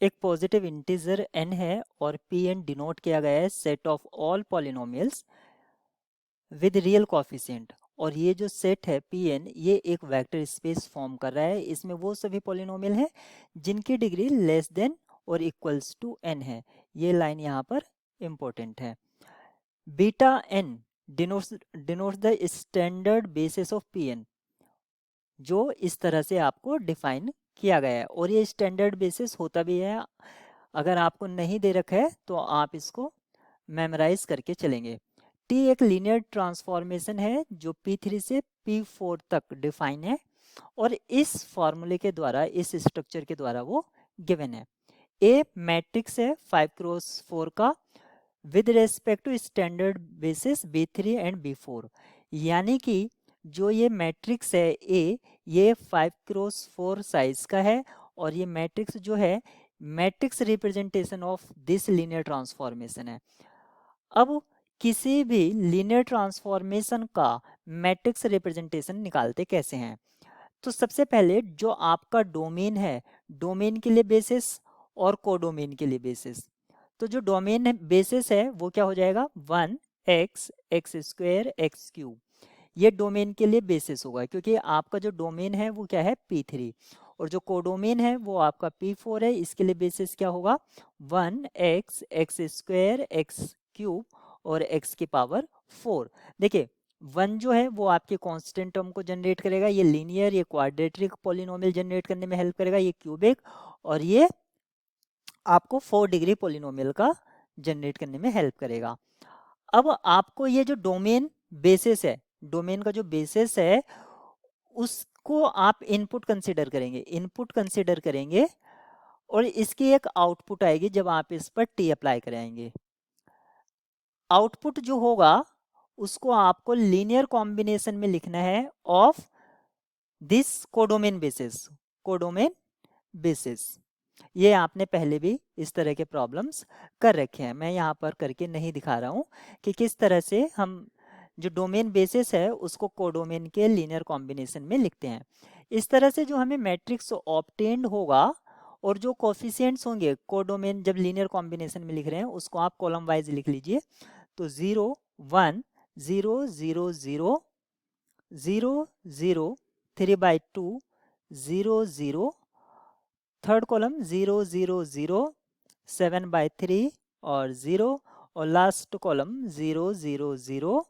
एक positive integer n है और Pn डिनोट किया गया है set of all polynomials with real coefficient. और ये जो सेट है Pn ये एक वेक्टर स्पेस फॉर्म कर रहा है। इसमें वो सभी पॉलिनोमियल हैं जिनकी डिग्री लेस देन और इक्वल्स टू n है। ये लाइन यहाँ पर इम्पोर्टेंट है। Beta n denotes the standard basis of Pn, जो इस तरह से आपको डिफाइन किया गया है। और ये स्टैंडर्ड बेसिस होता भी है, अगर आपको नहीं दे रखा है तो आप इसको मेमोराइज करके चलेंगे। टी एक लीनियर ट्रांसफॉर्मेशन है जो P3 से P4 तक डिफाइन है और इस फॉर्मूले के द्वारा, इस स्ट्रक्चर के द्वारा वो गिवन है। ए मैट्रिक्स है 5x4 का with respect to standard basis B3 and B4, यानी कि जो ये मैट्रिक्स है ए, ये 5x4 साइज का है और ये मैट्रिक्स जो है matrix representation of this linear transformation है। अब किसी भी लीनियर ट्रांसफॉर्मेशन का मैट्रिक्स रिप्रेजेंटेशन निकालते कैसे हैं? तो सबसे पहले जो आपका डोमेन है, डोमेन के लिए बेसिस और कोडोमेन के लिए बेसिस। तो जो डोमेन बेसिस है वो क्या हो जाएगा, 1x x square x cube. ये डोमेन के लिए बेसिस होगा क्योंकि आपका जो डोमेन है वो क्या है P3, और जो कोडोमेन है वो आपका P4 है। इसके लिए बेसिस क्या होगा, 1x x square x cube और x की पावर 4। देखिए 1 जो है वो आपके कांस्टेंट टर्म को जनरेट करेगा, ये लीनियर, ये क्वाड्रेटिक पॉलिनोमियल जनरेट करने में हेल्प करेगा, ये क्यूबिक, और ये आपको 4 डिग्री पॉलिनोमियल का जनरेट करने में हेल्प करेगा। अब आपको ये जो डोमेन बेसिस है, डोमेन का जो बेसिस है उसको आप इनपुट कंसीडर करेंगे, इनपुट कंसीडर करेंगे और इसकी एक आउटपुट आएगी जब आप इस पर टी अप्लाई कराएंगे। आउटपुट जो होगा उसको आपको लीनियर कॉम्बिनेशन में लिखना है of this codomain basis, codomain basis. ये आपने पहले भी इस तरह के प्रॉब्लम्स कर रखे हैं, मैं यहाँ पर करके नहीं दिखा रहा हूँ कि किस तरह से हम जो डोमेन बेसिस है उसको कोडोमेन के लीनियर कॉम्बिनेशन में लिखते हैं। इस तरह से जो हमें मैट्रिक्स ऑब्टेन्ड होगा और जो कोफिशिएंट्स होंगे कोडोमेन जब लीनियर कॉम्बिनेशन में लिख रहे हैं उसको आप कॉलम वाइज लिख लीजिए। तो 0 1 0 0 0 0 0 3/2 0 0, थर्ड कॉलम 0 0 0 7/3 और 0, और लास्ट कॉलम 0 0 0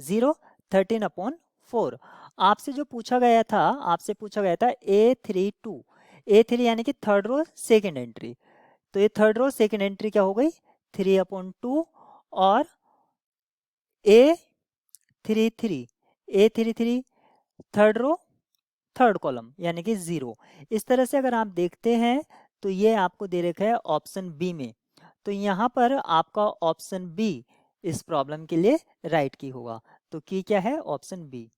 0 13/4। आपसे जो पूछा गया था, आपसे पूछा गया था A32, A3 यानी कि थर्ड रो सेकेंड एंट्री। तो ये थर्ड रो सेकेंड एंट्री क्या हो गई, 3/2, और A33, A33 third row third column यानी कि 0। इस तरह से अगर आप देखते हैं तो ये आपको दे रखा है ऑप्शन बी में, तो यहाँ पर आपका ऑप्शन बी इस प्रॉब्लम के लिए राइट की होगा। तो की क्या है, ऑप्शन बी।